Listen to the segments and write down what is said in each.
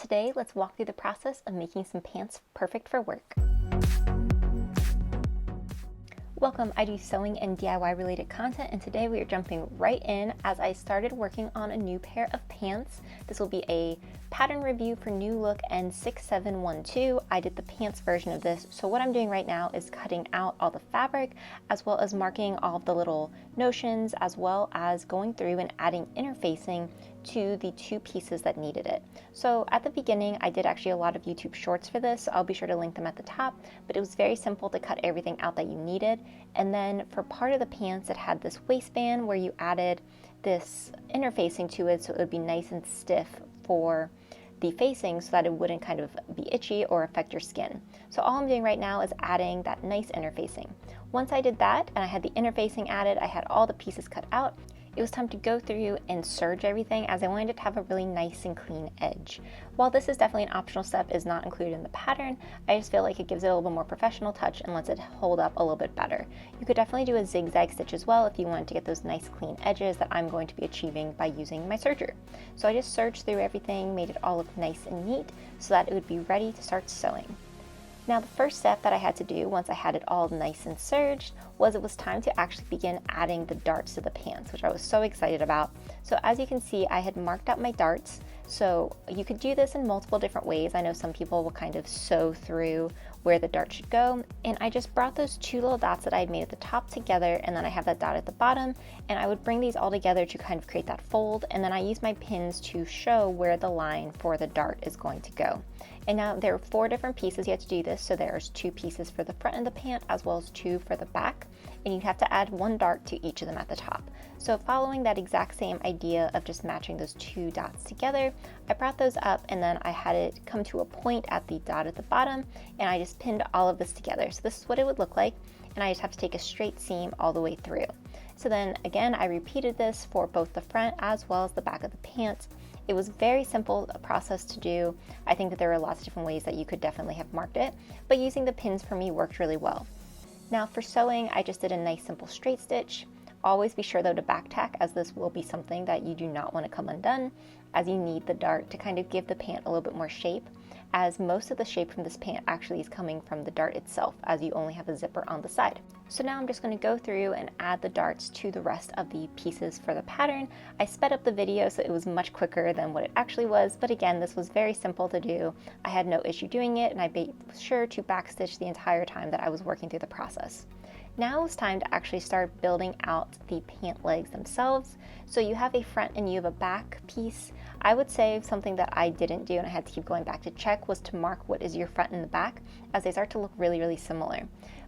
Today, let's walk through the process of making some pants perfect for work. Welcome, I do sewing and DIY related content, and today we are jumping right in as I started working on a new pair of pants. This will be a pattern review for New Look N6712. I did the pants version of this, so what I'm doing right now is cutting out all the fabric as well as marking all of the little notions, as well as going through and adding interfacing to the two pieces that needed it. So at the beginning, I did actually a lot of YouTube shorts for this, so I'll be sure to link them at the top, but it was very simple to cut everything out that you needed. And then for part of the pants, it had this waistband where you added this interfacing to it so it would be nice and stiff for the facing so that it wouldn't kind of be itchy or affect your skin. So all I'm doing right now is adding that nice interfacing. Once I did that and I had the interfacing added, I had all the pieces cut out, it was time to go through and serge everything as I wanted it to have a really nice and clean edge. While this is definitely an optional step, is not included in the pattern, I just feel like it gives it a little bit more professional touch and lets it hold up a little bit better. You could definitely do a zigzag stitch as well if you wanted to get those nice clean edges that I'm going to be achieving by using my serger. So I just serged through everything, made it all look nice and neat so that it would be ready to start sewing. Now the first step that I had to do once I had it all nice and serged was it was time to actually begin adding the darts to the pants, which I was so excited about. So as you can see, I had marked out my darts. So you could do this in multiple different ways. I know some people will kind of sew through where the dart should go, and I just brought those two little dots that I had made at the top together, and then I have that dot at the bottom, and I would bring these all together to kind of create that fold, and then I use my pins to show where the line for the dart is going to go. And now there are 4 different pieces you have to do this, so there's 2 pieces for the front of the pant as well as 2 for the back, and you have to add 1 dart to each of them at the top. So following that exact same idea of just matching those 2 dots together, I brought those up and then I had it come to a point at the dot at the bottom, and I just pinned all of this together. So this is what it would look like, and I just have to take a straight seam all the way through. So then again, I repeated this for both the front as well as the back of the pants. It was very simple a process to do. I think that there are lots of different ways that you could definitely have marked it, but using the pins for me worked really well. Now for sewing, I just did a nice simple straight stitch. Always be sure though to back tack, as this will be something that you do not want to come undone, as you need the dart to kind of give the pant a little bit more shape, as most of the shape from this pant actually is coming from the dart itself, as you only have a zipper on the side. So now I'm just going to go through and add the darts to the rest of the pieces for the pattern. I sped up the video so it was much quicker than what it actually was, but again, this was very simple to do. I had no issue doing it, and I made sure to backstitch the entire time that I was working through the process. Now it's time to actually start building out the pant legs themselves. So you have a front and you have a back piece. I would say something that I didn't do and I had to keep going back to check was to mark what is your front and the back, as they start to look really, really similar.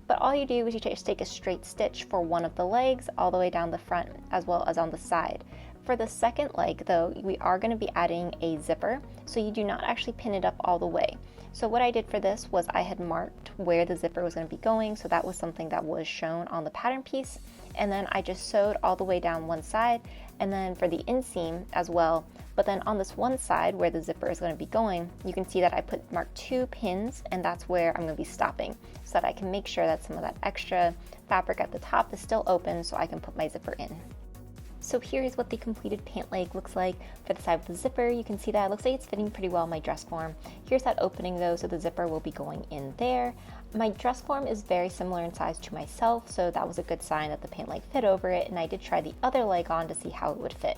But all you do is you just take a straight stitch for one of the legs all the way down the front as well as on the side. For the second leg though, we are going to be adding a zipper, so you do not actually pin it up all the way. So what I did for this was I had marked where the zipper was going to be going, so that was something that was shown on the pattern piece, and then I just sewed all the way down one side, and then for the inseam as well. But then on this one side where the zipper is going to be going, you can see that I marked 2 pins, and that's where I'm going to be stopping, so that I can make sure that some of that extra fabric at the top is still open so I can put my zipper in. So here is what the completed pant leg looks like. For the side with the zipper, you can see that it looks like it's fitting pretty well in my dress form. Here's that opening though, so the zipper will be going in there. My dress form is very similar in size to myself, so that was a good sign that the pant leg fit over it, and I did try the other leg on to see how it would fit.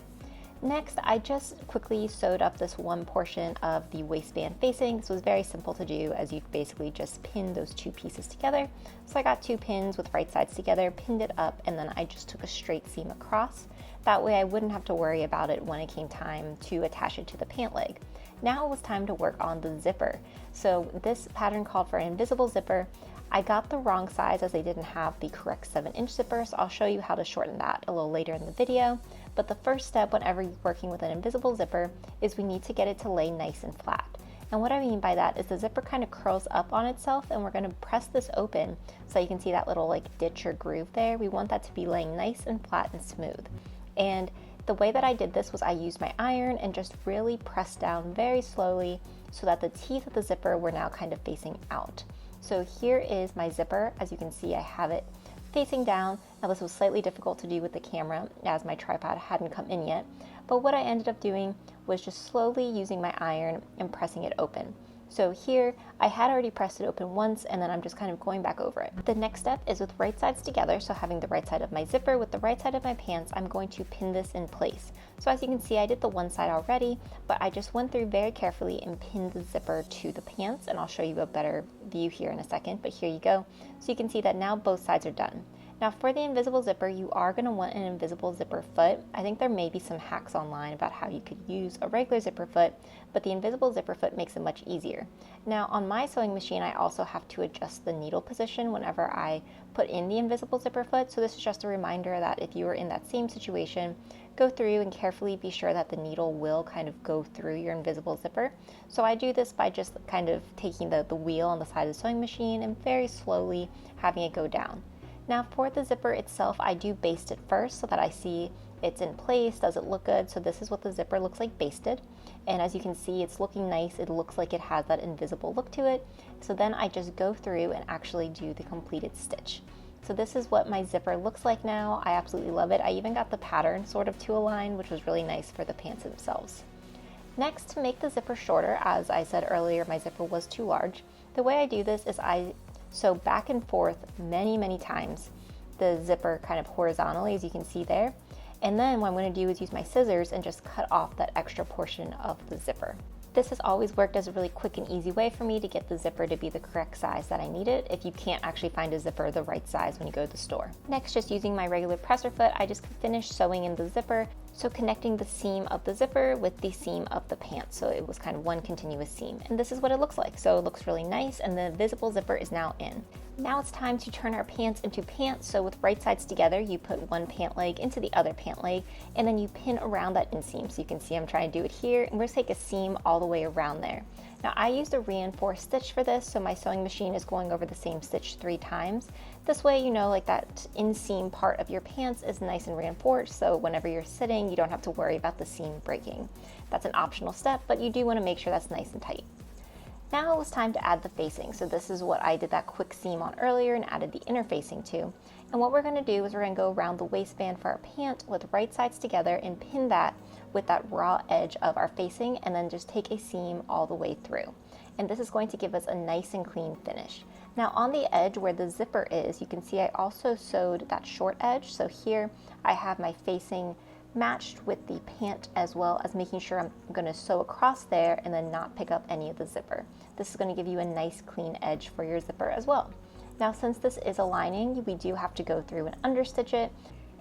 Next, I just quickly sewed up this one portion of the waistband facing. This was very simple to do, as you basically just pin those 2 pieces together. So I got 2 pins with right sides together, pinned it up, and then I just took a straight seam across. That way I wouldn't have to worry about it when it came time to attach it to the pant leg. Now it was time to work on the zipper. So this pattern called for an invisible zipper. I got the wrong size as they didn't have the correct 7-inch zipper, so I'll show you how to shorten that a little later in the video. But the first step whenever you're working with an invisible zipper is we need to get it to lay nice and flat. And what I mean by that is the zipper kind of curls up on itself, and we're going to press this open so you can see that little like ditch or groove there. We want that to be laying nice and flat and smooth. And the way that I did this was I used my iron and just really pressed down very slowly so that the teeth of the zipper were now kind of facing out. So here is my zipper. As you can see, I have it facing down. Now this was slightly difficult to do with the camera as my tripod hadn't come in yet, but what I ended up doing was just slowly using my iron and pressing it open. So here, I had already pressed it open once, and then I'm just kind of going back over it. The next step is with right sides together, so having the right side of my zipper with the right side of my pants, I'm going to pin this in place. So as you can see, I did the one side already, but I just went through very carefully and pinned the zipper to the pants, and I'll show you a better view here in a second, but here you go. So you can see that now both sides are done. Now for the invisible zipper, you are going to want an invisible zipper foot. I think there may be some hacks online about how you could use a regular zipper foot, but the invisible zipper foot makes it much easier. Now on my sewing machine, I also have to adjust the needle position whenever I put in the invisible zipper foot, so this is just a reminder that if you are in that same situation, go through and carefully be sure that the needle will kind of go through your invisible zipper. So I do this by just kind of taking the wheel on the side of the sewing machine and very slowly having it go down. Now for the zipper itself, I do baste it first so that I see it's in place, does it look good? So this is what the zipper looks like basted. And as you can see, it's looking nice. It looks like it has that invisible look to it. So then I just go through and actually do the completed stitch. So this is what my zipper looks like now. I absolutely love it. I even got the pattern sort of to align, which was really nice for the pants themselves. Next, to make the zipper shorter, as I said earlier, my zipper was too large. The way I do this is I sew back and forth many times the zipper kind of horizontally, as you can see there. And then what I'm going to do is use my scissors and just cut off that extra portion of the zipper. This has always worked as a really quick and easy way for me to get the zipper to be the correct size that I need it if you can't actually find a zipper the right size when you go to the store. Next, just using my regular presser foot, I just finished sewing in the zipper, so connecting the seam of the zipper with the seam of the pants, so it was kind of one continuous seam. And this is what it looks like. So it looks really nice, and the visible zipper is now in. Now it's time to turn our pants into pants. So with right sides together, you put one pant leg into the other pant leg, and then you pin around that inseam. So you can see I'm trying to do it here, and we're going to take a seam all the way around there. Now I used a reinforced stitch for this, so my sewing machine is going over the same stitch 3 times. This way, you know, like that inseam part of your pants is nice and reinforced, so whenever you're sitting, you don't have to worry about the seam breaking. That's an optional step, but you do want to make sure that's nice and tight. Now it was time to add the facing. So this is what I did that quick seam on earlier and added the inner facing to. And what we're going to do is we're going to go around the waistband for our pant with right sides together and pin that with that raw edge of our facing, and then just take a seam all the way through. And this is going to give us a nice and clean finish. Now on the edge where the zipper is, you can see I also sewed that short edge. So here I have my facing matched with the pant, as well as making sure I'm going to sew across there and then not pick up any of the zipper. This is going to give you a nice clean edge for your zipper as well. Now since this is a lining, we do have to go through and understitch it.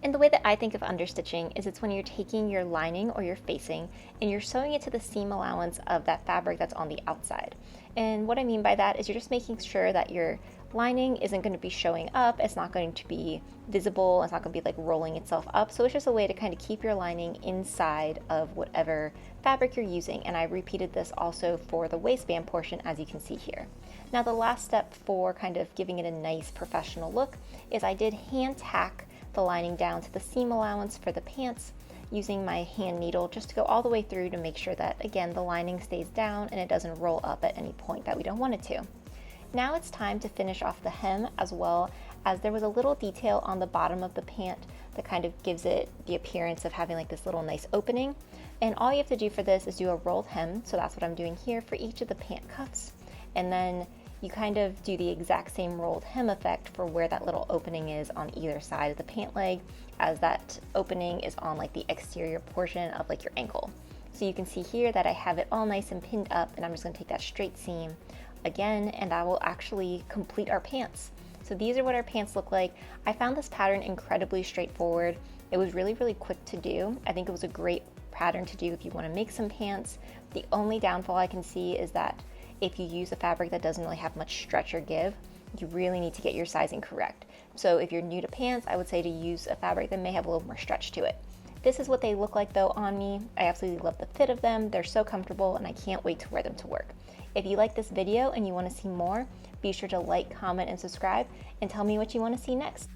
And the way that I think of understitching is it's when you're taking your lining or your facing and you're sewing it to the seam allowance of that fabric that's on the outside. And what I mean by that is you're just making sure that your lining isn't going to be showing up, it's not going to be visible, it's not going to be like rolling itself up. So it's just a way to kind of keep your lining inside of whatever fabric you're using. And I repeated this also for the waistband portion, as you can see here. Now the last step for kind of giving it a nice professional look is I did hand tack the lining down to the seam allowance for the pants using my hand needle just to go all the way through to make sure that, again, the lining stays down and it doesn't roll up at any point that we don't want it to. Now it's time to finish off the hem, as well as there was a little detail on the bottom of the pant that kind of gives it the appearance of having like this little nice opening. And all you have to do for this is do a rolled hem. So that's what I'm doing here for each of the pant cuffs. And then you kind of do the exact same rolled hem effect for where that little opening is on either side of the pant leg, as that opening is on like the exterior portion of like your ankle. So you can see here that I have it all nice and pinned up, and I'm just going to take that straight seam again, and that will actually complete our pants. So these are what our pants look like. I found this pattern incredibly straightforward. It was really quick to do. I think it was a great pattern to do if you want to make some pants. The only downfall I can see is that if you use a fabric that doesn't really have much stretch or give, you really need to get your sizing correct. So if you're new to pants, I would say to use a fabric that may have a little more stretch to it. This is what they look like though on me. I absolutely love the fit of them. They're so comfortable and I can't wait to wear them to work. If you like this video and you want to see more, be sure to like, comment, and subscribe, and tell me what you want to see next.